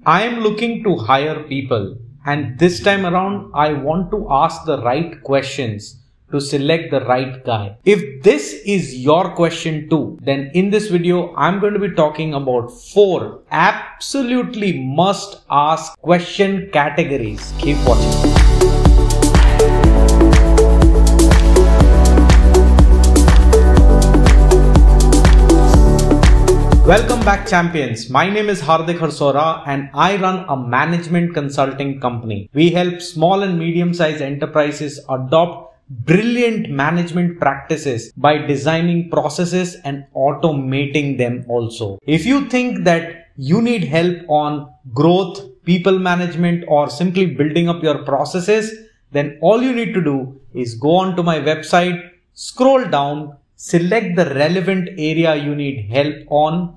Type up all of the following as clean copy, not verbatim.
I am looking to hire people, and this time around I want to ask the right questions to select the right guy. If this is your question too, then in this video I'm going to be talking about 4 absolutely must ask question categories. Keep watching. Welcome back, champions. My name is Hardik Harsora and I run a management consulting company. We help small and medium-sized enterprises adopt brilliant management practices by designing processes and automating them also. If you think that you need help on growth, people management, or simply building up your processes, then all you need to do is go on to my website, scroll down, select the relevant area you need help on,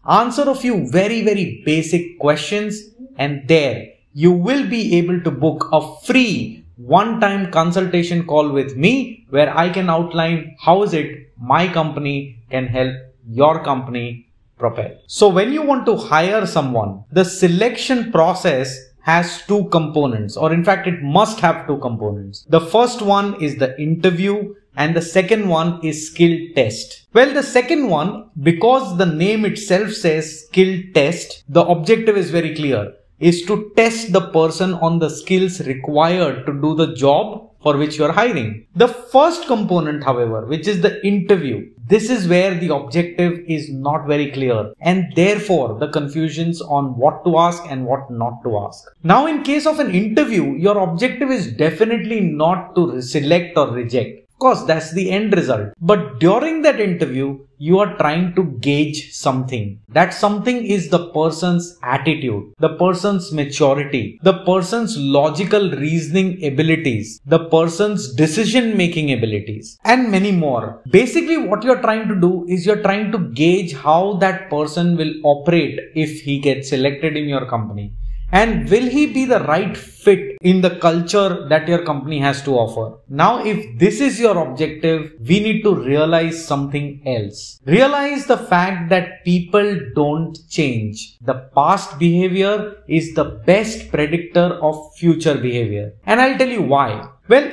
answer a few very basic questions, and there you will be able to book a free one-time consultation call with me where I can outline how is it my company can help your company propel. So when you want to hire someone, the selection process has 2 components, or in fact it must have 2 components. The first one is the interview and the second one is skill test. Well, the second one, because the name itself says skill test, the objective is very clear, is to test the person on the skills required to do the job for which you are hiring. The first component, however, which is the interview, this is where the objective is not very clear and therefore the confusions on what to ask and what not to ask. Now, in case of an interview, your objective is definitely not to select or reject. Of course, that's the end result. But during that interview, you are trying to gauge something. That something is the person's attitude, the person's maturity, the person's logical reasoning abilities, the person's decision-making abilities, and many more. Basically, what you're trying to do is you're trying to gauge how that person will operate if he gets selected in your company. And will he be the right fit in the culture that your company has to offer? Now, if this is your objective, we need to realize something else. Realize the fact that people don't change. The past behavior is the best predictor of future behavior. And I'll tell you why. Well,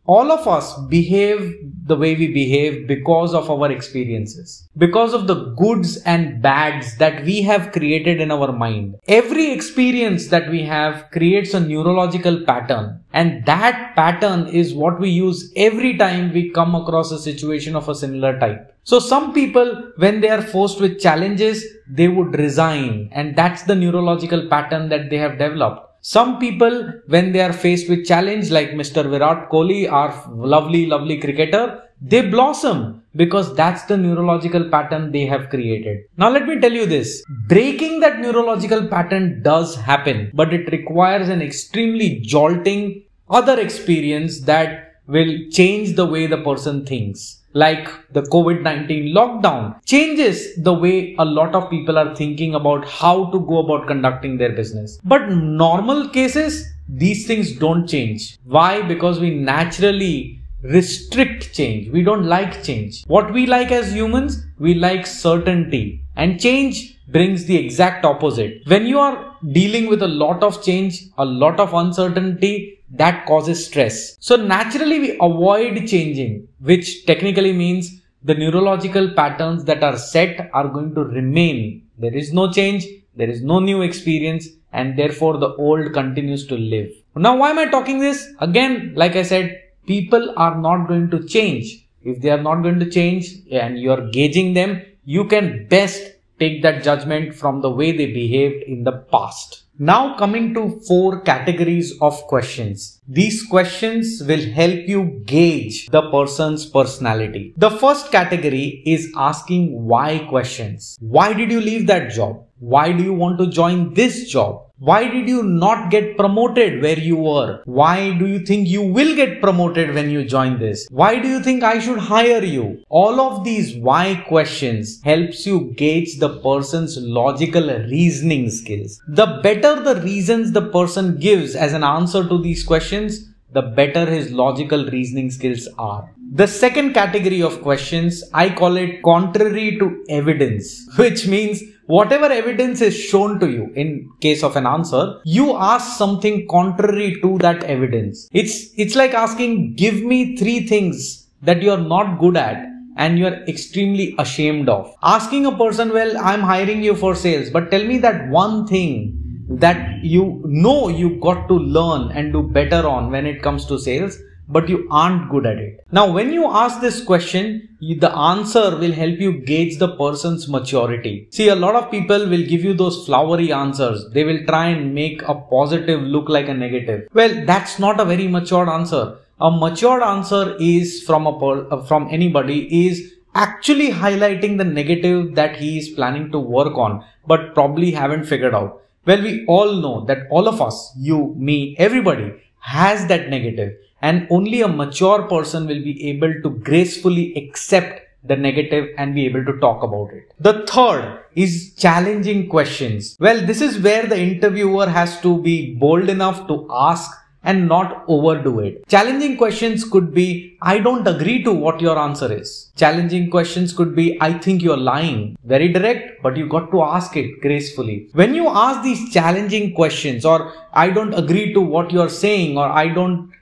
all of us behave the way we behave because of our experiences, because of the goods and bads that we have created in our mind. Every experience that we have creates a neurological pattern, and that pattern is what we use every time we come across a situation of a similar type. So some people, when they are forced with challenges, they would resign, and that's the neurological pattern that they have developed. Some people, when they are faced with challenge like Mr. Virat Kohli, our lovely cricketer, they blossom because that's the neurological pattern they have created. Now let me tell you this, breaking that neurological pattern does happen, but it requires an extremely jolting other experience that will change the way the person thinks. Like the COVID-19 lockdown changes the way a lot of people are thinking about how to go about conducting their business. But normal cases, these things don't change. Why? Because we naturally restrict change. We don't like change. What we like as humans, we like certainty, and change brings the exact opposite. When you are dealing with a lot of change, a lot of uncertainty, that causes stress. So naturally we avoid changing, which technically means the neurological patterns that are set are going to remain. There is no change, there is no new experience, and therefore the old continues to live. Now, why am I talking this? Again, like I said, people are not going to change. If they are not going to change and you are gauging them, you can best take that judgment from the way they behaved in the past. Now coming to 4 categories of questions. These questions will help you gauge the person's personality. The first category is asking why questions. Why did you leave that job? Why do you want to join this job? Why did you not get promoted where you were? Why do you think you will get promoted when you join this? Why do you think I should hire you? All of these why questions helps you gauge the person's logical reasoning skills. The better the reasons the person gives as an answer to these questions, the better his logical reasoning skills are. The second category of questions, I call it contrary to evidence, which means whatever evidence is shown to you in case of an answer, you ask something contrary to that evidence. It's like asking, give me 3 things that you're not good at and you're extremely ashamed of. Asking a person, well, I'm hiring you for sales, but tell me that one thing that you know you got to learn and do better on when it comes to sales, but you aren't good at it. Now, when you ask this question, the answer will help you gauge the person's maturity. See, a lot of people will give you those flowery answers. They will try and make a positive look like a negative. Well, that's not a very matured answer. A matured answer is from anybody is actually highlighting the negative that he is planning to work on, but probably haven't figured out. Well, we all know that all of us, you, me, everybody has that negative, and only a mature person will be able to gracefully accept the negative and be able to talk about it. The third is challenging questions. Well, this is where the interviewer has to be bold enough to ask and not overdo it. Challenging questions could be, I don't agree to what your answer is. Challenging questions could be, I think you're lying. Very direct, but you got to ask it gracefully. When you ask these challenging questions, or I don't agree to what you're saying, or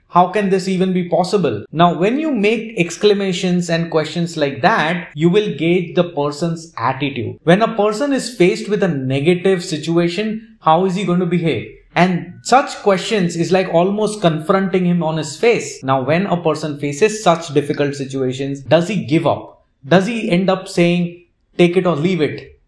how can this even be possible? Now, when you make exclamations and questions like that, you will gauge the person's attitude. When a person is faced with a negative situation, how is he going to behave? And such questions is like almost confronting him on his face. Now, when a person faces such difficult situations, does he give up? Does he end up saying, take it or leave it?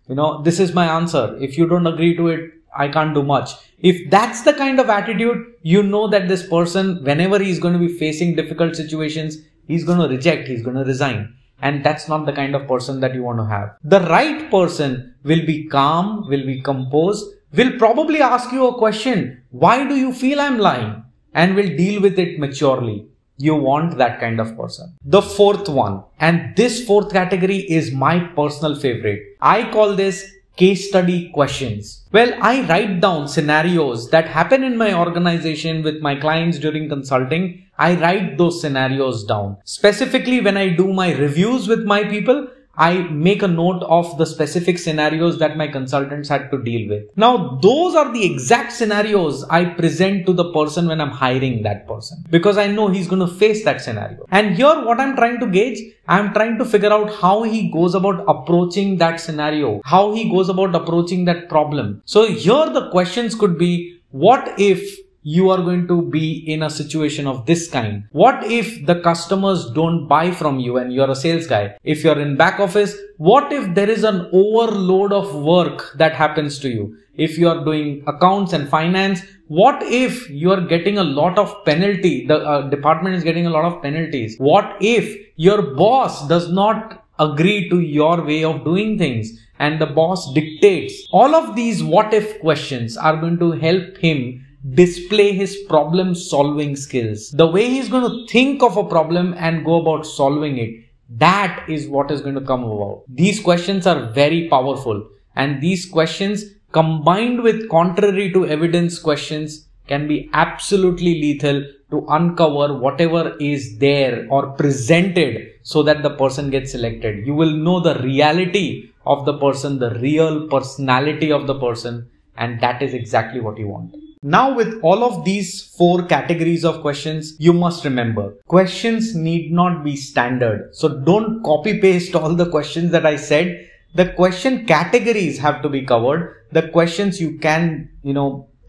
This is my answer. If you don't agree to it, I can't do much. If that's the kind of attitude, you know that this person, whenever he's going to be facing difficult situations, he's going to reject, he's going to resign. And that's not the kind of person that you want to have. The right person will be calm, will be composed, will probably ask you a question, why do you feel I'm lying? And will deal with it maturely. You want that kind of person. The fourth one, and this fourth category is my personal favorite. I call this case study questions. Well, I write down scenarios that happen in my organization with my clients during consulting. I write those scenarios down. Specifically, when I do my reviews with my people, I make a note of the specific scenarios that my consultants had to deal with. Now, those are the exact scenarios I present to the person when I'm hiring that person, because I know he's going to face that scenario. And here, what I'm trying to gauge, I'm trying to figure out how he goes about approaching that scenario, how he goes about approaching that problem. So here the questions could be, what if you are going to be in a situation of this kind? What if the customers don't buy from you and you're a sales guy? If you're in back office, what if there is an overload of work that happens to you? If you're doing accounts and finance, what if you're getting a lot of penalty? The department is getting a lot of penalties. What if your boss does not agree to your way of doing things and the boss dictates? All of these what if questions are going to help him display his problem solving skills. The way he's going to think of a problem and go about solving it, that is what is going to come about. These questions are very powerful, and these questions combined with contrary to evidence questions can be absolutely lethal to uncover whatever is there or presented so that the person gets selected. You will know the reality of the person, the real personality of the person, and that is exactly what you want. Now, with all of these 4 categories of questions, you must remember, questions need not be standard. So don't copy paste all the questions that I said. The question categories have to be covered. The questions you can,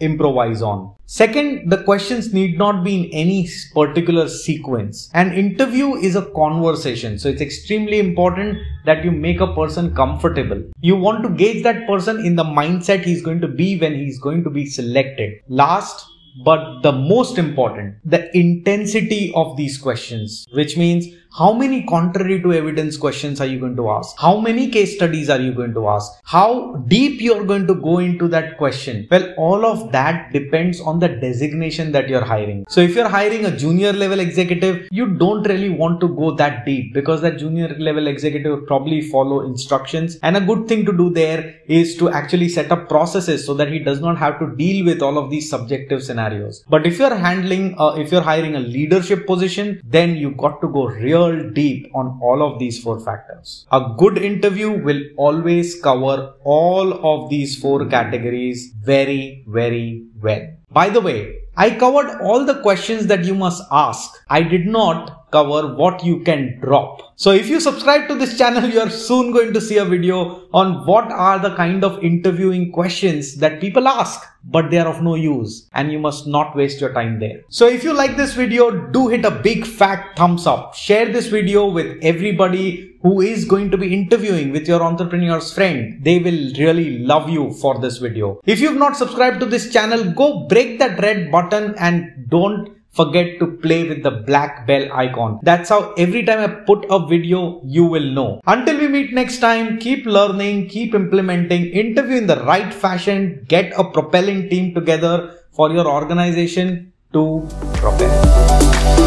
improvise on. Second, the questions need not be in any particular sequence. An interview is a conversation, so it's extremely important that you make a person comfortable. You want to gauge that person in the mindset he's going to be when he's going to be selected. Last, but the most important, the intensity of these questions, which means how many contrary to evidence questions are you going to ask? How many case studies are you going to ask? How deep you're going to go into that question? Well, all of that depends on the designation that you're hiring. So if you're hiring a junior level executive, you don't really want to go that deep, because that junior level executive will probably follow instructions. And a good thing to do there is to actually set up processes so that he does not have to deal with all of these subjective scenarios. But if you're hiring a leadership position, then you got to go really real deep on all of these 4 factors. A good interview will always cover all of these 4 categories very, very well. By the way, I covered all the questions that you must ask. I did not cover what you can drop. So if you subscribe to this channel, you are soon going to see a video on what are the kind of interviewing questions that people ask, but they are of no use and you must not waste your time there. So if you like this video, do hit a big fat thumbs up. Share this video with everybody who is going to be interviewing with your entrepreneur's friend. They will really love you for this video. If you've not subscribed to this channel, go break that red button and don't forget to play with the black bell icon. That's how every time I put a video, you will know. Until we meet next time, keep learning, keep implementing, interview in the right fashion, get a propelling team together for your organization to propel.